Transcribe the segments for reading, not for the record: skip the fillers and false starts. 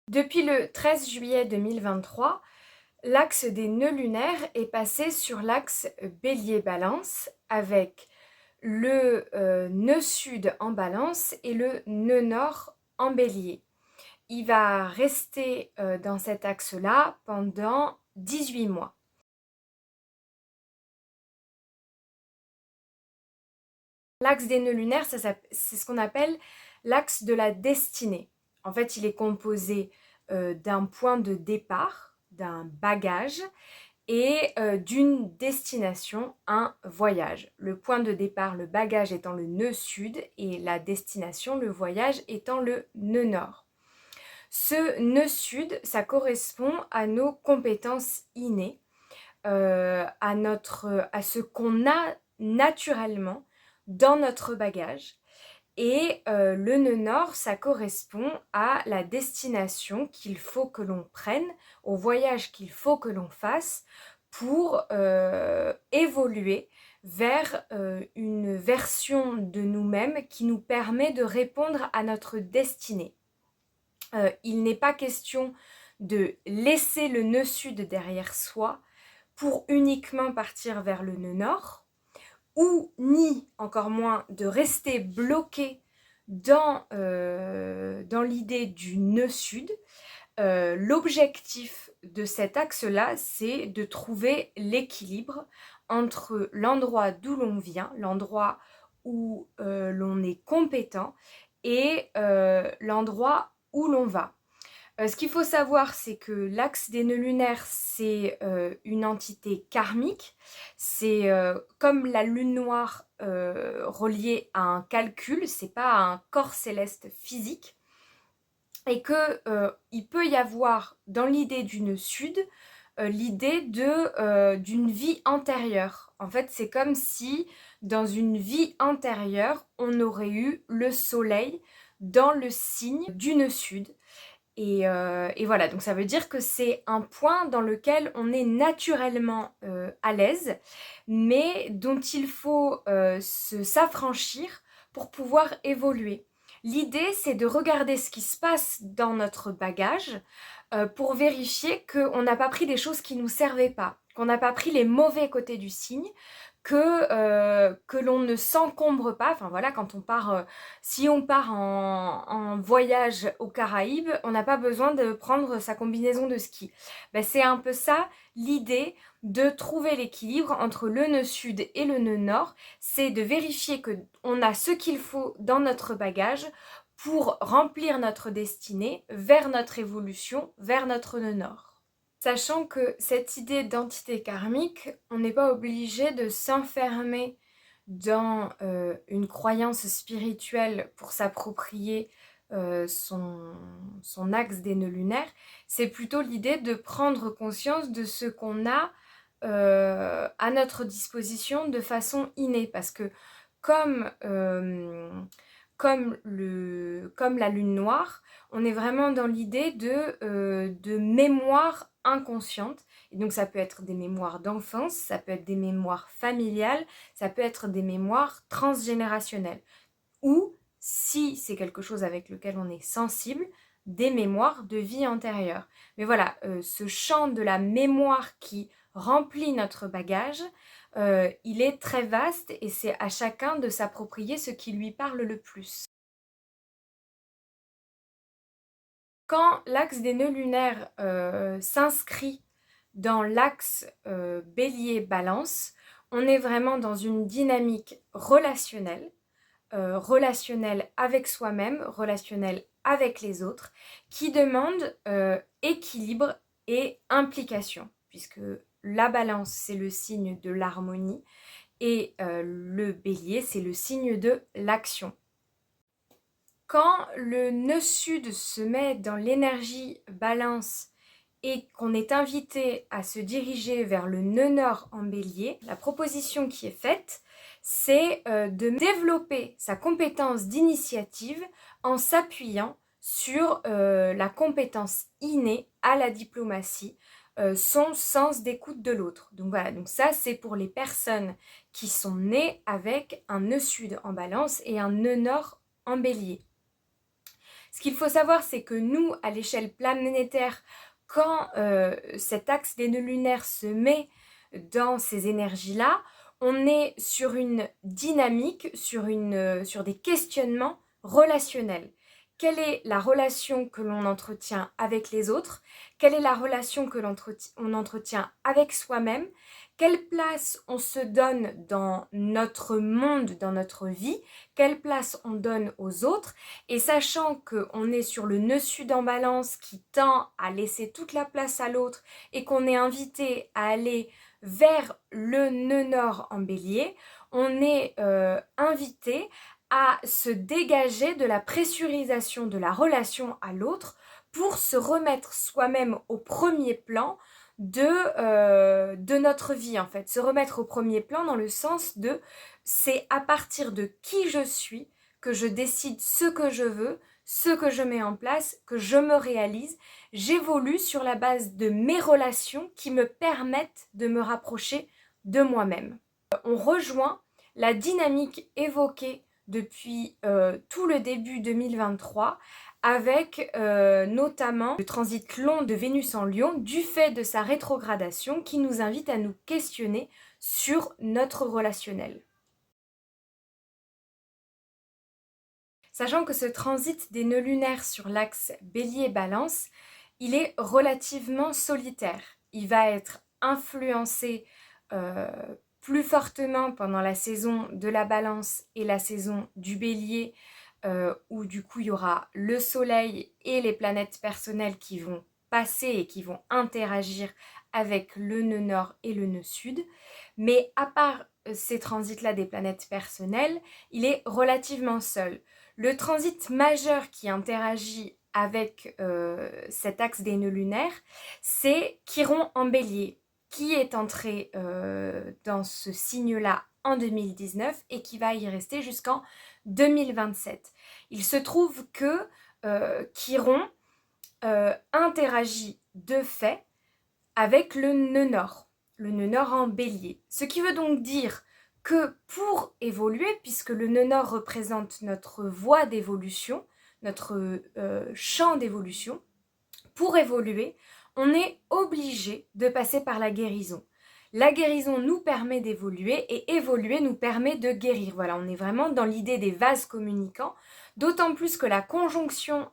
Depuis le 13 juillet 2023, l'axe des nœuds lunaires est passé sur l'axe Bélier-Balance avec le nœud sud en Balance et le nœud nord en Bélier. Il va rester dans cet axe-là pendant 18 mois. L'axe des nœuds lunaires, c'est ce qu'on appelle l'axe de la destinée. En fait, il est composé d'un point de départ, d'un bagage et d'une destination, un voyage. Le point de départ, le bagage étant le nœud sud et la destination, le voyage étant le nœud nord. Ce nœud sud, ça correspond à nos compétences innées, à ce qu'on a naturellement dans notre bagage. Et le nœud nord, ça correspond à la destination qu'il faut que l'on prenne, au voyage qu'il faut que l'on fasse pour évoluer vers une version de nous-mêmes qui nous permet de répondre à notre destinée. Il n'est pas question de laisser le nœud sud derrière soi pour uniquement partir vers le nœud nord, ou ni encore moins de rester bloqué dans l'idée du nœud sud. L'objectif de cet axe-là, c'est de trouver l'équilibre entre l'endroit d'où l'on vient, l'endroit où l'on est compétent, et l'endroit où l'on va. Ce qu'il faut savoir, c'est que l'axe des nœuds lunaires, c'est une entité karmique. C'est comme la lune noire reliée à un calcul, c'est pas un corps céleste physique. Et qu'il peut y avoir dans l'idée du nœud sud, l'idée d'une vie antérieure. En fait, c'est comme si dans une vie antérieure, on aurait eu le soleil dans le signe du nœud sud. Et voilà, donc ça veut dire que c'est un point dans lequel on est naturellement à l'aise, mais dont il faut s'affranchir pour pouvoir évoluer. L'idée, c'est de regarder ce qui se passe dans notre bagage pour vérifier qu'on n'a pas pris des choses qui ne nous servaient pas, qu'on n'a pas pris les mauvais côtés du signe, que l'on ne s'encombre pas. Enfin voilà, quand on part, si on part en voyage aux Caraïbes, on n'a pas besoin de prendre sa combinaison de ski. Ben, c'est un peu ça l'idée de trouver l'équilibre entre le nœud sud et le nœud nord, c'est de vérifier qu'on a ce qu'il faut dans notre bagage pour remplir notre destinée vers notre évolution, vers notre nœud nord. Sachant que cette idée d'entité karmique, on n'est pas obligé de s'enfermer dans une croyance spirituelle pour s'approprier son axe des nœuds lunaires. C'est plutôt l'idée de prendre conscience de ce qu'on a à notre disposition de façon innée. Parce que comme la lune noire, on est vraiment dans l'idée de mémoire inconsciente. Et donc ça peut être des mémoires d'enfance, ça peut être des mémoires familiales, ça peut être des mémoires transgénérationnelles. Ou, si c'est quelque chose avec lequel on est sensible, des mémoires de vie antérieure. Mais voilà, ce champ de la mémoire qui remplit notre bagage, il est très vaste et c'est à chacun de s'approprier ce qui lui parle le plus. Quand l'axe des nœuds lunaires s'inscrit dans l'axe Bélier-Balance, on est vraiment dans une dynamique relationnelle, relationnelle avec soi-même, relationnelle avec les autres, qui demande équilibre et implication, puisque la Balance, c'est le signe de l'harmonie, et le Bélier, c'est le signe de l'action. Quand le nœud sud se met dans l'énergie Balance et qu'on est invité à se diriger vers le nœud nord en Bélier, la proposition qui est faite, c'est de développer sa compétence d'initiative en s'appuyant sur la compétence innée à la diplomatie, son sens d'écoute de l'autre. Donc voilà, donc ça c'est pour les personnes qui sont nées avec un nœud sud en Balance et un nœud nord en Bélier. Ce qu'il faut savoir, c'est que nous, à l'échelle planétaire, quand cet axe des nœuds lunaires se met dans ces énergies-là, on est sur une dynamique, sur des questionnements relationnels. Quelle est la relation que l'on entretient avec les autres? Quelle est la relation que l'on entretient avec soi-même? Quelle place on se donne dans notre monde, dans notre vie? Quelle place on donne aux autres? Et sachant qu'on est sur le nœud sud en balance qui tend à laisser toute la place à l'autre et qu'on est invité à aller vers le nœud nord en bélier, on est invité à se dégager de la pressurisation de la relation à l'autre pour se remettre soi-même au premier plan de notre vie en fait. Se remettre au premier plan dans le sens de c'est à partir de qui je suis que je décide ce que je veux, ce que je mets en place, que je me réalise. J'évolue sur la base de mes relations qui me permettent de me rapprocher de moi-même. On rejoint la dynamique évoquée depuis tout le début 2023 avec notamment le transit long de Vénus en Lion du fait de sa rétrogradation qui nous invite à nous questionner sur notre relationnel. Sachant que ce transit des nœuds lunaires sur l'axe Bélier-Balance, il est relativement solitaire. Il va être influencé plus fortement pendant la saison de la Balance et la saison du Bélier, où du coup il y aura le Soleil et les planètes personnelles qui vont passer et qui vont interagir avec le nœud nord et le nœud sud. Mais à part ces transits-là des planètes personnelles, il est relativement seul. Le transit majeur qui interagit avec cet axe des nœuds lunaires, c'est Chiron en bélier, qui est entré dans ce signe-là en 2019 et qui va y rester jusqu'en 2027. Il se trouve que Chiron interagit de fait avec le nœud nord en bélier. Ce qui veut donc dire que pour évoluer, puisque le nœud nord représente notre voie d'évolution, notre champ d'évolution, pour évoluer, on est obligé de passer par la guérison. La guérison nous permet d'évoluer et évoluer nous permet de guérir. Voilà, on est vraiment dans l'idée des vases communicants, d'autant plus que la conjonction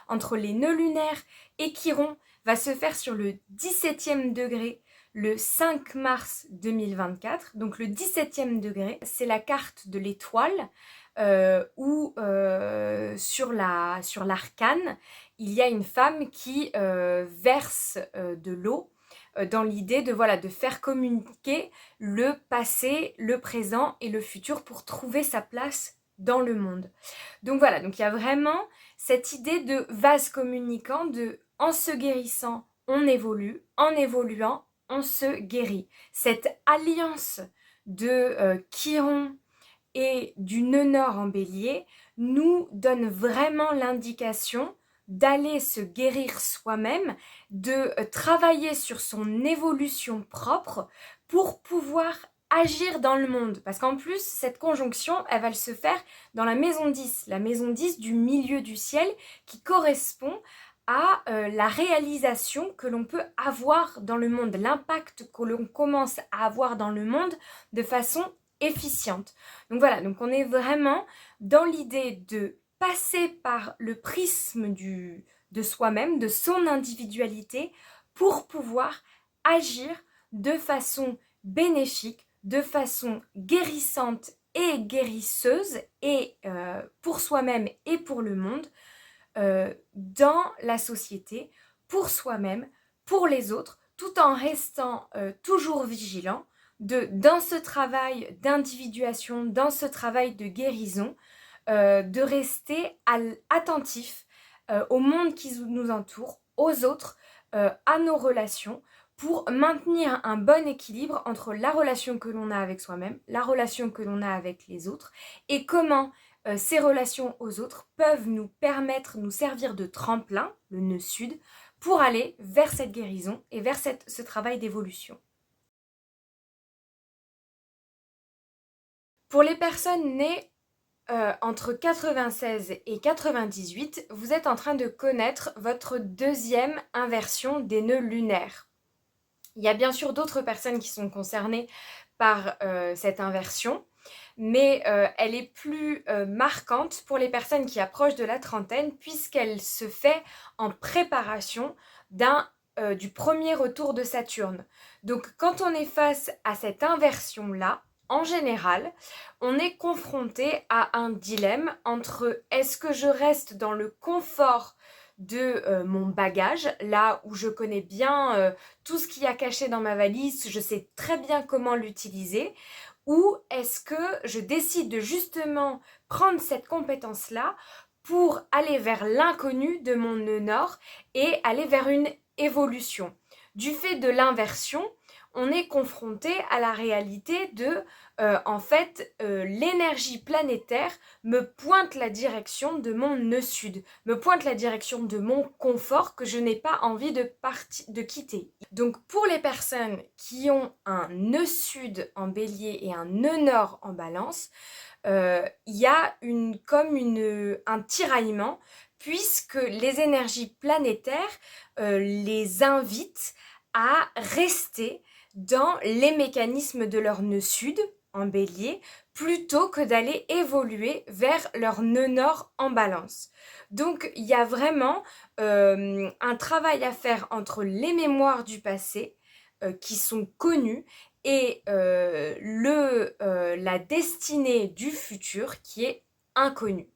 entre les nœuds lunaires et Chiron va se faire sur le 17e degré le 5 mars 2024. Donc le 17e degré, c'est la carte de l'étoile où sur l'arcane, il y a une femme qui verse de l'eau dans l'idée de faire communiquer le passé, le présent et le futur pour trouver sa place dans le monde. Donc voilà, donc il y a vraiment cette idée de vase communicant, de en se guérissant, on évolue, en évoluant, on se guérit. Cette alliance de Chiron et du nœud nord en bélier nous donne vraiment l'indication d'aller se guérir soi-même, de travailler sur son évolution propre pour pouvoir agir dans le monde. Parce qu'en plus, cette conjonction, elle va se faire dans la maison 10 du milieu du ciel, qui correspond à la réalisation que l'on peut avoir dans le monde, l'impact que l'on commence à avoir dans le monde de façon efficiente. Donc voilà, donc on est vraiment dans l'idée de passer par le prisme de soi-même, de son individualité, pour pouvoir agir de façon bénéfique, de façon guérissante et guérisseuse, et pour soi-même et pour le monde, dans la société, pour soi-même, pour les autres, tout en restant toujours vigilant dans ce travail d'individuation, dans ce travail de guérison, de rester attentif au monde qui nous entoure, aux autres, à nos relations, pour maintenir un bon équilibre entre la relation que l'on a avec soi-même, la relation que l'on a avec les autres, et comment ces relations aux autres peuvent nous servir de tremplin, le nœud sud, pour aller vers cette guérison et vers ce travail d'évolution. Pour les personnes nées entre 96 et 98, vous êtes en train de connaître votre deuxième inversion des nœuds lunaires. Il y a bien sûr d'autres personnes qui sont concernées par cette inversion, mais elle est plus marquante pour les personnes qui approchent de la trentaine puisqu'elle se fait en préparation du premier retour de Saturne. Donc quand on est face à cette inversion-là, en général, on est confronté à un dilemme entre est-ce que je reste dans le confort de mon bagage, là où je connais bien tout ce qu'il y a caché dans ma valise, je sais très bien comment l'utiliser, ou est-ce que je décide de justement prendre cette compétence-là pour aller vers l'inconnu de mon nœud nord et aller vers une évolution. Du fait de l'inversion, on est confronté à la réalité de, l'énergie planétaire me pointe la direction de mon nœud sud, me pointe la direction de mon confort que je n'ai pas envie de quitter. Donc pour les personnes qui ont un nœud sud en bélier et un nœud nord en balance, il y a un tiraillement puisque les énergies planétaires les invitent à rester dans les mécanismes de leur nœud sud en bélier plutôt que d'aller évoluer vers leur nœud nord en balance. Donc il y a vraiment un travail à faire entre les mémoires du passé qui sont connues et la destinée du futur qui est inconnue.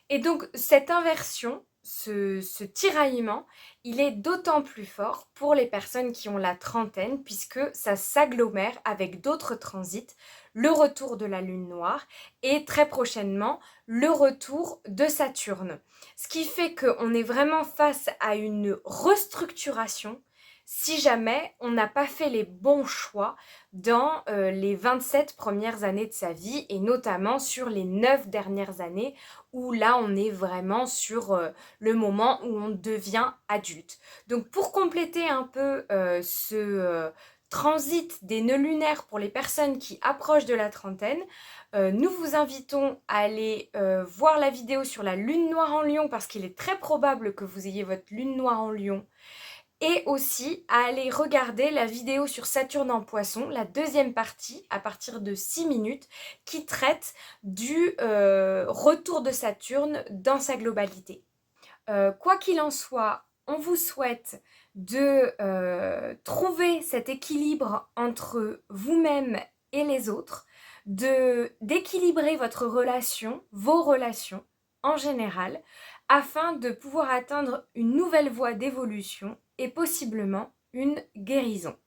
Et donc cette inversion, ce tiraillement, il est d'autant plus fort pour les personnes qui ont la trentaine puisque ça s'agglomère avec d'autres transits, le retour de la lune noire et très prochainement le retour de Saturne. Ce qui fait qu'on est vraiment face à une restructuration si jamais on n'a pas fait les bons choix dans les 27 premières années de sa vie et notamment sur les 9 dernières années où là on est vraiment sur le moment où on devient adulte. Donc pour compléter un peu ce transit des nœuds lunaires pour les personnes qui approchent de la trentaine, nous vous invitons à aller voir la vidéo sur la lune noire en Lion parce qu'il est très probable que vous ayez votre lune noire en Lion. Et aussi à aller regarder la vidéo sur Saturne en Poisson, la deuxième partie, à partir de 6 minutes, qui traite du retour de Saturne dans sa globalité. Quoi qu'il en soit, on vous souhaite de trouver cet équilibre entre vous-même et les autres, d'équilibrer votre relation, vos relations en général, afin de pouvoir atteindre une nouvelle voie d'évolution et possiblement une guérison.